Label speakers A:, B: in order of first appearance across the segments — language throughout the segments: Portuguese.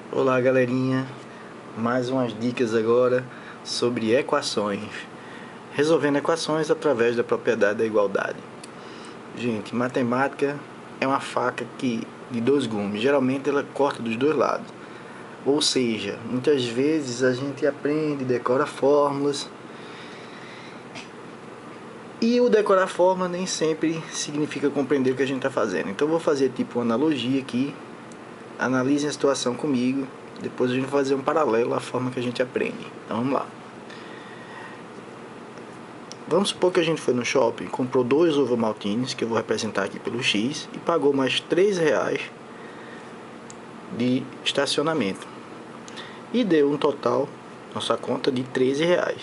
A: Olá galerinha, mais umas dicas agora sobre equações, resolvendo equações através da propriedade da igualdade. Gente, matemática é uma faca de dois gumes, geralmente ela corta dos dois lados, ou seja, muitas vezes a gente aprende, decora fórmulas, e o decorar fórmula nem sempre significa compreender o que a gente está fazendo. Então eu vou fazer tipo uma analogia aqui. Analisem a situação comigo, depois a gente vai fazer um paralelo à forma que a gente aprende. Então vamos lá. Vamos supor que a gente foi no shopping, comprou 2 ovomaltines, que eu vou representar aqui pelo X, e pagou mais R$3 de estacionamento. E deu um total, nossa conta, de R$13.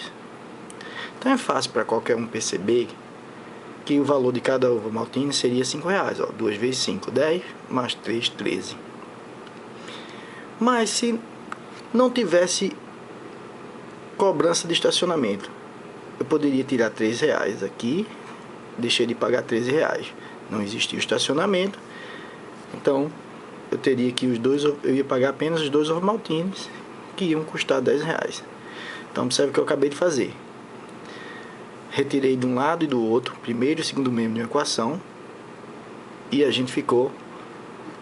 A: Então é fácil para qualquer um perceber que o valor de cada ovomaltine seria R$5. 2 vezes 5, 10, mais 3, 13. Mas se não tivesse cobrança de estacionamento, eu poderia tirar R$3 aqui, deixei de pagar R$13. Não existia o estacionamento, então eu teria que eu ia pagar apenas os 2 ovomaltines, que iam custar R$10. Então observe o que eu acabei de fazer. Retirei de um lado e do outro, primeiro e segundo membro de uma equação, e a gente ficou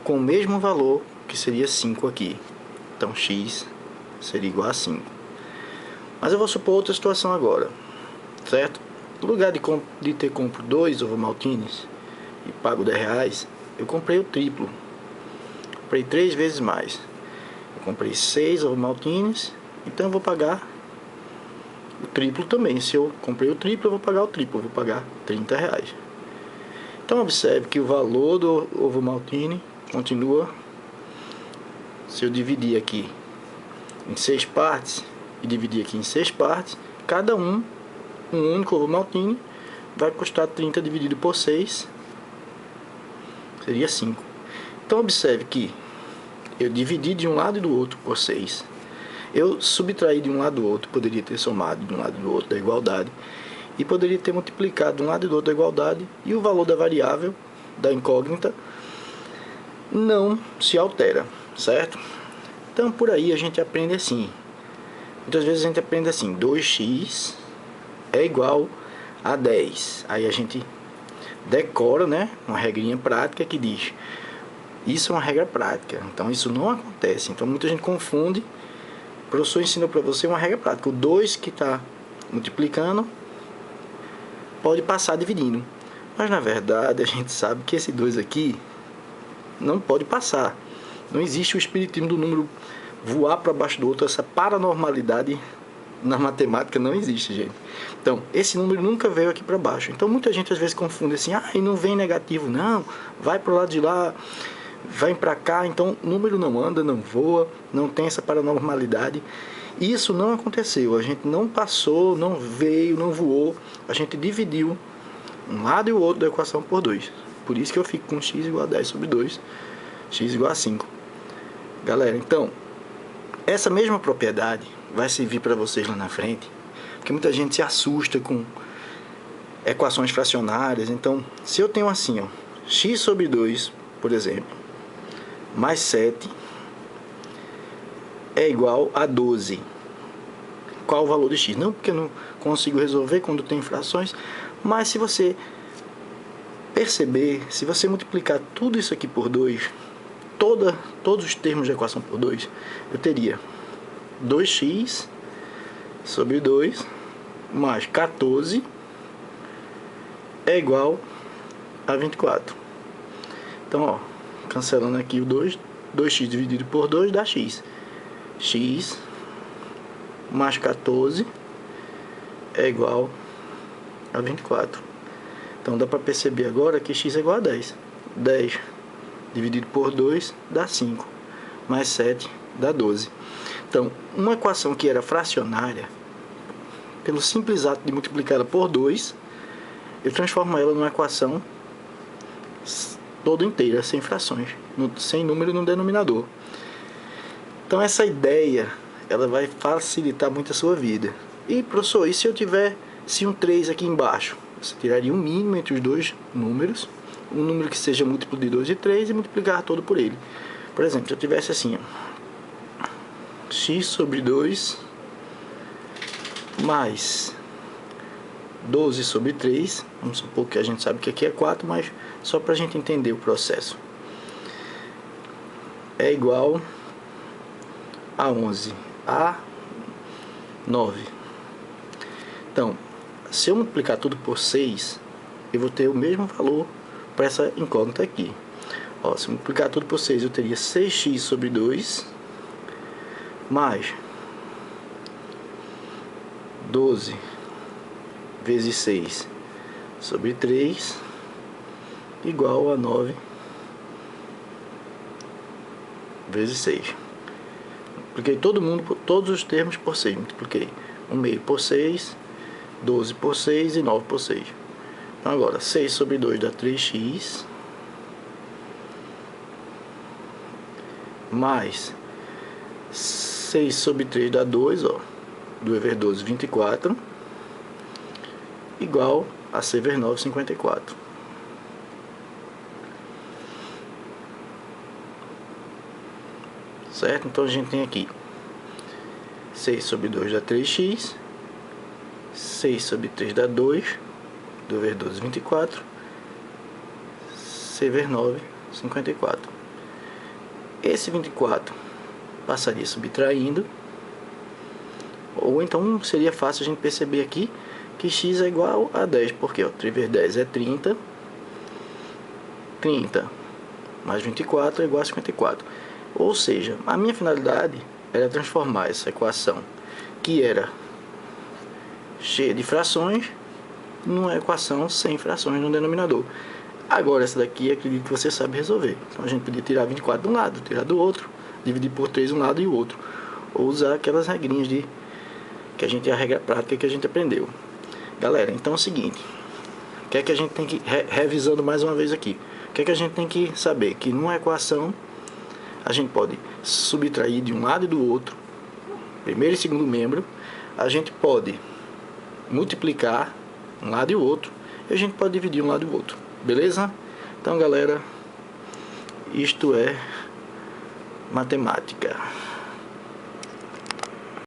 A: com o mesmo valor, que seria 5 aqui. Então x seria igual a 5. Mas eu vou supor outra situação agora, certo? No lugar de ter compro 2 ovomaltines e pago R$10, eu comprei o triplo. Comprei 3 vezes mais. Eu comprei 6 ovomaltines, então eu vou pagar o triplo também. Se eu comprei o triplo, eu vou pagar o triplo, eu vou pagar R$30. Então observe que o valor do ovomaltine continua. Se eu dividir aqui em 6 partes e dividir aqui em 6 partes, cada um único ovomaltine vai custar 30 dividido por 6, seria 5. Então observe que eu dividi de um lado e do outro por 6. Eu subtraí de um lado do outro, poderia ter somado de um lado do outro da igualdade, e poderia ter multiplicado de um lado e do outro da igualdade, e o valor da variável, da incógnita, não se altera, certo? Então por aí a gente aprende assim. Muitas vezes a gente aprende assim: 2x é igual a 10. Aí a gente decora, né, uma regrinha prática que diz: isso é uma regra prática, então isso não acontece. Então muita gente confunde. O professor ensinou para você uma regra prática: o 2 que está multiplicando pode passar dividindo. Mas na verdade a gente sabe que esse 2 aqui não pode passar. Não existe o espiritismo do número voar para baixo do outro. Essa paranormalidade na matemática não existe, gente. Então, esse número nunca veio aqui para baixo. Então, muita gente às vezes confunde assim: e não vem negativo. Não, vai para o lado de lá, vai para cá. Então, o número não anda, não voa, não tem essa paranormalidade. Isso não aconteceu. A gente não passou, não veio, não voou. A gente dividiu um lado e o outro da equação por 2. Por isso que eu fico com x igual a 10 sobre 2, x igual a 5. Galera, então, essa mesma propriedade vai servir para vocês lá na frente, porque muita gente se assusta com equações fracionárias. Então, se eu tenho assim, ó, x sobre 2, por exemplo, mais 7 é igual a 12. Qual o valor de x? Não, porque eu não consigo resolver quando tem frações, mas se você perceber, se você multiplicar tudo isso aqui por 2, todos os termos da equação por 2, eu teria 2x sobre 2 mais 14 é igual a 24. Então, ó, cancelando aqui o 2, 2x dividido por 2 dá x. X mais 14 é igual a 24. Então dá para perceber agora que x é igual a 10. 10 dividido por 2 dá 5, mais 7 dá 12. Então, uma equação que era fracionária, pelo simples ato de multiplicá-la por 2, eu transformo ela numa equação toda inteira, sem frações, sem número no denominador. Então essa ideia, ela vai facilitar muito a sua vida. E professor, e se eu tivesse um 3 aqui embaixo? Você tiraria um mínimo entre os dois números, um número que seja múltiplo de 2 e 3, e multiplicar todo por ele. Por exemplo, se eu tivesse assim, ó, x sobre 2 mais 12 sobre 3, vamos supor que a gente sabe que aqui é 4, mas só para a gente entender o processo, é igual a 11 a 9. Então, se eu multiplicar tudo por 6, eu vou ter o mesmo valor para essa incógnita aqui. Ó, se eu multiplicar tudo por 6, eu teria 6x sobre 2 mais 12 vezes 6 sobre 3 igual a 9 vezes 6. Multipliquei todos os termos por 6. Multipliquei 1 meio por 6, 12 por 6 e 9 por 6. Então agora 6 sobre 2 dá 3x mais 6 sobre 3 dá 2, ó. 2 vezes 12, 24, igual a 6 vezes 9, 54. Certo? Então a gente tem aqui 6 sobre 2 dá 3x, 6 sobre 3 dá 2, 2 vezes 12, 24, 6 vezes 9, 54. Esse 24 passaria subtraindo, ou então seria fácil a gente perceber aqui que x é igual a 10, porque ó, 3 vezes 10 é 30, 30 mais 24 é igual a 54. Ou seja, a minha finalidade era transformar essa equação, que era cheia de frações, numa equação sem frações no denominador. Agora essa daqui acredito que você sabe resolver. Então a gente podia tirar 24 de um lado, tirar do outro, dividir por 3 um lado e o outro, ou usar aquelas regrinhas que a gente é a regra prática que a gente aprendeu. Galera, então é o seguinte, o que é que a gente tem que, revisando mais uma vez aqui, o que é que a gente tem que saber? Que numa equação a gente pode subtrair de um lado e do outro, primeiro e segundo membro, a gente pode multiplicar um lado e o outro, e a gente pode dividir um lado e o outro, beleza? Então galera, isto é matemática.